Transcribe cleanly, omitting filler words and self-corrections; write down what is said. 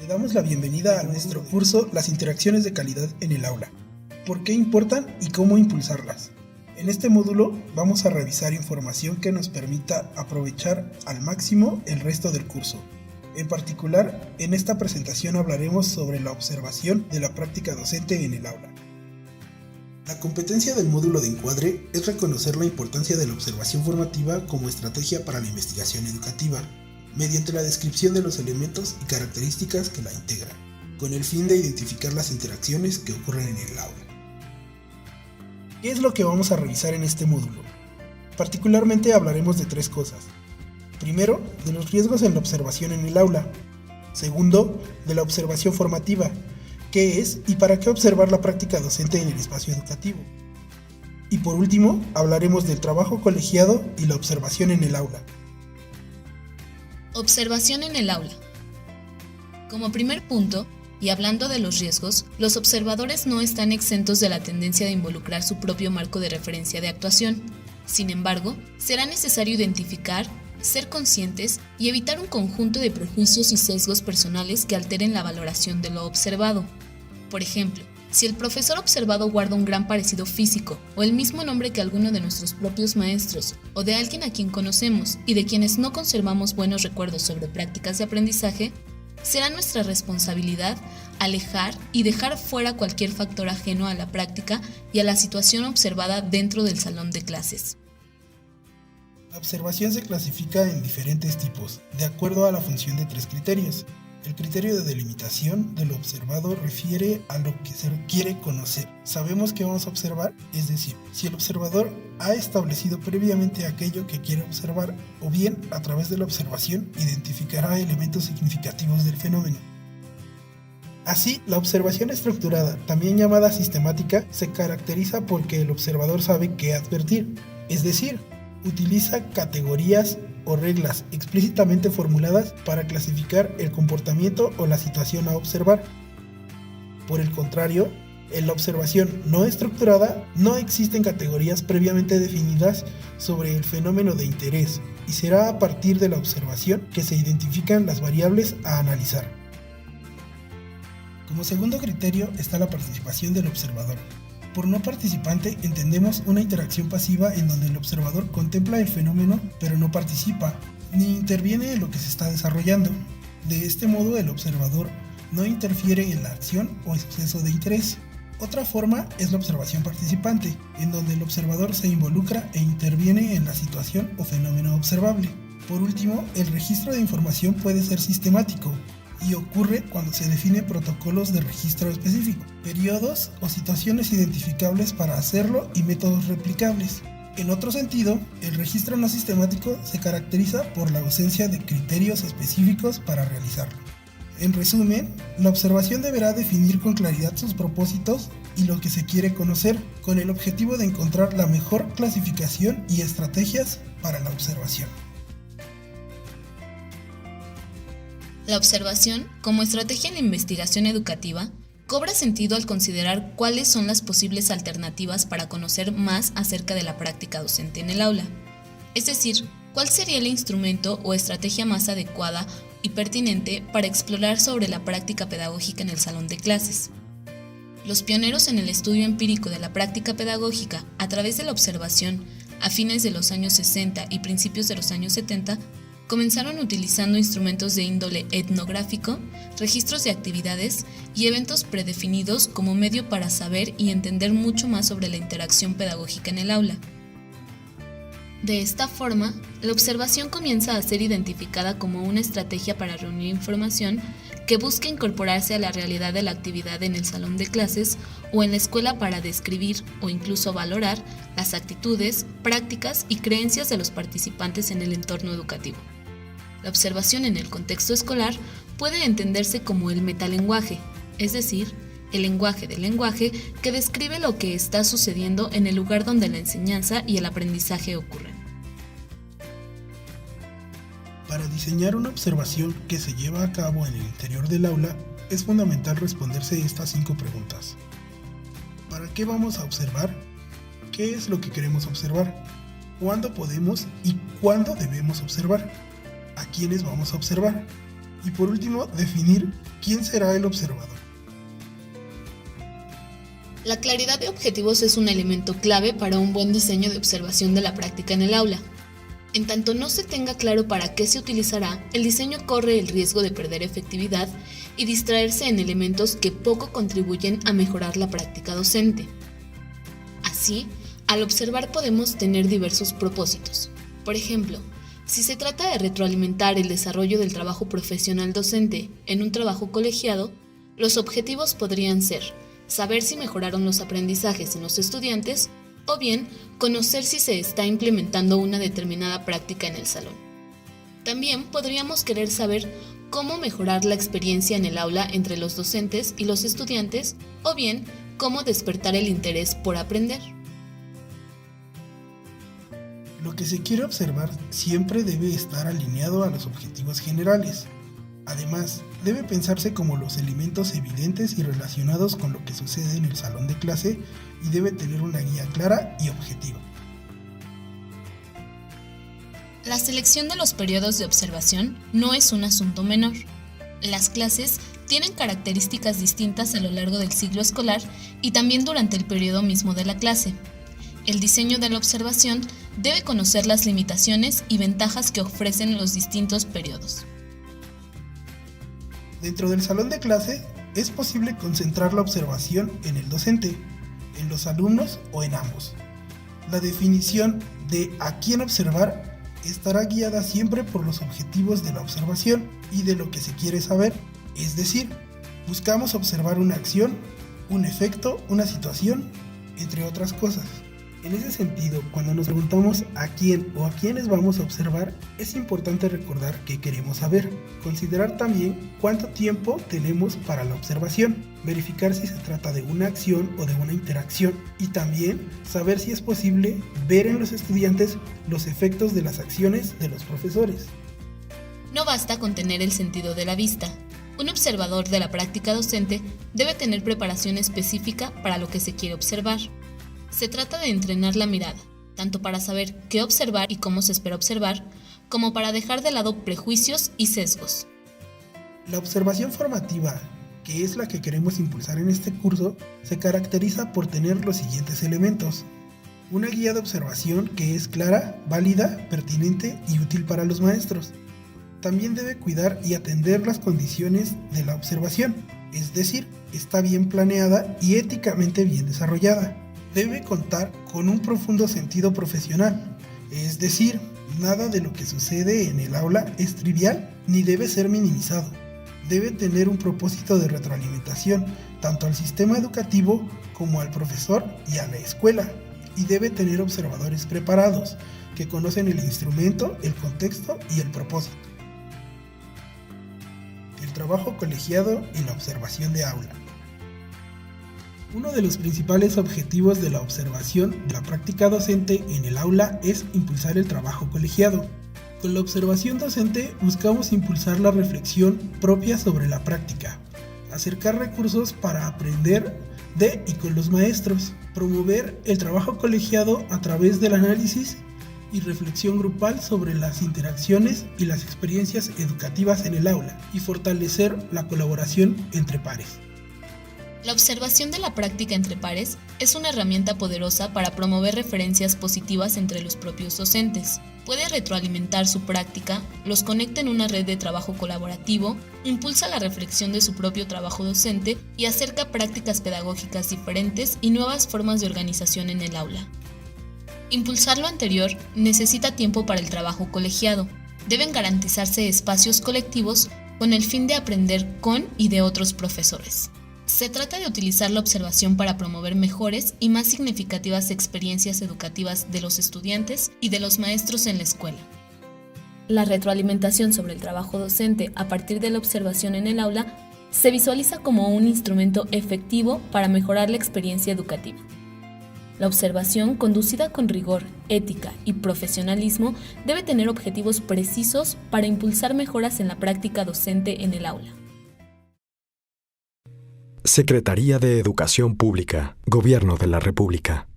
Le damos la bienvenida a nuestro curso Las interacciones de calidad en el aula. ¿Por qué importan y cómo impulsarlas? En este módulo vamos a revisar información que nos permita aprovechar al máximo el resto del curso. En particular, en esta presentación hablaremos sobre la observación de la práctica docente en el aula. La competencia del módulo de encuadre es reconocer la importancia de la observación formativa como estrategia para la investigación educativa, mediante la descripción de los elementos y características que la integran, con el fin de identificar las interacciones que ocurren en el aula. ¿Qué es lo que vamos a revisar en este módulo? Particularmente hablaremos de tres cosas. Primero, de los riesgos en la observación en el aula. Segundo, de la observación formativa. ¿Qué es y para qué observar la práctica docente en el espacio educativo? Y por último, hablaremos del trabajo colegiado y la observación en el aula. Observación en el aula. Como primer punto, y hablando de los riesgos, los observadores no están exentos de la tendencia de involucrar su propio marco de referencia de actuación. Sin embargo, será necesario identificar, ser conscientes y evitar un conjunto de prejuicios y sesgos personales que alteren la valoración de lo observado. Por ejemplo, si el profesor observado guarda un gran parecido físico o el mismo nombre que alguno de nuestros propios maestros o de alguien a quien conocemos y de quienes no conservamos buenos recuerdos sobre prácticas de aprendizaje, será nuestra responsabilidad alejar y dejar fuera cualquier factor ajeno a la práctica y a la situación observada dentro del salón de clases. La observación se clasifica en diferentes tipos, de acuerdo a la función de tres criterios. El criterio de delimitación de lo observado refiere a lo que se quiere conocer. Sabemos que vamos a observar, es decir, si el observador ha establecido previamente aquello que quiere observar, o bien a través de la observación identificará elementos significativos del fenómeno. Así, la observación estructurada, también llamada sistemática, se caracteriza porque el observador sabe qué advertir, es decir, utiliza categorías o reglas explícitamente formuladas para clasificar el comportamiento o la situación a observar. Por el contrario, en la observación no estructurada no existen categorías previamente definidas sobre el fenómeno de interés y será a partir de la observación que se identifican las variables a analizar. Como segundo criterio está la participación del observador. Por no participante entendemos una interacción pasiva en donde el observador contempla el fenómeno pero no participa, ni interviene en lo que se está desarrollando. De este modo el observador no interfiere en la acción o exceso de interés. Otra forma es la observación participante, en donde el observador se involucra e interviene en la situación o fenómeno observable. Por último, el registro de información puede ser sistemático, y ocurre cuando se definen protocolos de registro específico, periodos o situaciones identificables para hacerlo y métodos replicables. En otro sentido, el registro no sistemático se caracteriza por la ausencia de criterios específicos para realizarlo. En resumen, la observación deberá definir con claridad sus propósitos y lo que se quiere conocer, con el objetivo de encontrar la mejor clasificación y estrategias para la observación. La observación, como estrategia en la investigación educativa, cobra sentido al considerar cuáles son las posibles alternativas para conocer más acerca de la práctica docente en el aula. Es decir, cuál sería el instrumento o estrategia más adecuada y pertinente para explorar sobre la práctica pedagógica en el salón de clases. Los pioneros en el estudio empírico de la práctica pedagógica a través de la observación a fines de los años 60 y principios de los años 70 comenzaron utilizando instrumentos de índole etnográfico, registros de actividades y eventos predefinidos como medio para saber y entender mucho más sobre la interacción pedagógica en el aula. De esta forma, la observación comienza a ser identificada como una estrategia para reunir información que busca incorporarse a la realidad de la actividad en el salón de clases o en la escuela para describir o incluso valorar las actitudes, prácticas y creencias de los participantes en el entorno educativo. La observación en el contexto escolar puede entenderse como el metalenguaje, es decir, el lenguaje del lenguaje que describe lo que está sucediendo en el lugar donde la enseñanza y el aprendizaje ocurren. Para diseñar una observación que se lleva a cabo en el interior del aula, es fundamental responderse estas 5 preguntas. ¿Para qué vamos a observar? ¿Qué es lo que queremos observar? ¿Cuándo podemos y cuándo debemos observar? ¿A quiénes vamos a observar? Y por último, definir quién será el observador. La claridad de objetivos es un elemento clave para un buen diseño de observación de la práctica en el aula. En tanto no se tenga claro para qué se utilizará, el diseño corre el riesgo de perder efectividad y distraerse en elementos que poco contribuyen a mejorar la práctica docente. Así, al observar podemos tener diversos propósitos. Por ejemplo, si se trata de retroalimentar el desarrollo del trabajo profesional docente en un trabajo colegiado, los objetivos podrían ser saber si mejoraron los aprendizajes en los estudiantes o bien conocer si se está implementando una determinada práctica en el salón. También podríamos querer saber cómo mejorar la experiencia en el aula entre los docentes y los estudiantes o bien cómo despertar el interés por aprender. Lo que se quiere observar siempre debe estar alineado a los objetivos generales. Además, debe pensarse como los elementos evidentes y relacionados con lo que sucede en el salón de clase y debe tener una guía clara y objetiva. La selección de los periodos de observación no es un asunto menor. Las clases tienen características distintas a lo largo del ciclo escolar y también durante el periodo mismo de la clase. El diseño de la observación debe conocer las limitaciones y ventajas que ofrecen los distintos periodos. Dentro del salón de clase, es posible concentrar la observación en el docente, en los alumnos o en ambos. La definición de a quién observar estará guiada siempre por los objetivos de la observación y de lo que se quiere saber, es decir, buscamos observar una acción, un efecto, una situación, entre otras cosas. En ese sentido, cuando nos preguntamos a quién o a quiénes vamos a observar, es importante recordar qué queremos saber, considerar también cuánto tiempo tenemos para la observación, verificar si se trata de una acción o de una interacción y también saber si es posible ver en los estudiantes los efectos de las acciones de los profesores. No basta con tener el sentido de la vista. Un observador de la práctica docente debe tener preparación específica para lo que se quiere observar. Se trata de entrenar la mirada, tanto para saber qué observar y cómo se espera observar, como para dejar de lado prejuicios y sesgos. La observación formativa, que es la que queremos impulsar en este curso, se caracteriza por tener los siguientes elementos. Una guía de observación que es clara, válida, pertinente y útil para los maestros. También debe cuidar y atender las condiciones de la observación, es decir, está bien planeada y éticamente bien desarrollada. Debe contar con un profundo sentido profesional, es decir, nada de lo que sucede en el aula es trivial ni debe ser minimizado. Debe tener un propósito de retroalimentación, tanto al sistema educativo como al profesor y a la escuela, y debe tener observadores preparados, que conocen el instrumento, el contexto y el propósito. El trabajo colegiado y la observación de aula. Uno de los principales objetivos de la observación de la práctica docente en el aula es impulsar el trabajo colegiado. Con la observación docente buscamos impulsar la reflexión propia sobre la práctica, acercar recursos para aprender de y con los maestros, promover el trabajo colegiado a través del análisis y reflexión grupal sobre las interacciones y las experiencias educativas en el aula y fortalecer la colaboración entre pares. La observación de la práctica entre pares es una herramienta poderosa para promover referencias positivas entre los propios docentes. Puede retroalimentar su práctica, los conecta en una red de trabajo colaborativo, impulsa la reflexión de su propio trabajo docente y acerca prácticas pedagógicas diferentes y nuevas formas de organización en el aula. Impulsar lo anterior necesita tiempo para el trabajo colegiado. Deben garantizarse espacios colectivos con el fin de aprender con y de otros profesores. Se trata de utilizar la observación para promover mejores y más significativas experiencias educativas de los estudiantes y de los maestros en la escuela. La retroalimentación sobre el trabajo docente a partir de la observación en el aula se visualiza como un instrumento efectivo para mejorar la experiencia educativa. La observación, conducida con rigor, ética y profesionalismo, debe tener objetivos precisos para impulsar mejoras en la práctica docente en el aula. Secretaría de Educación Pública, Gobierno de la República.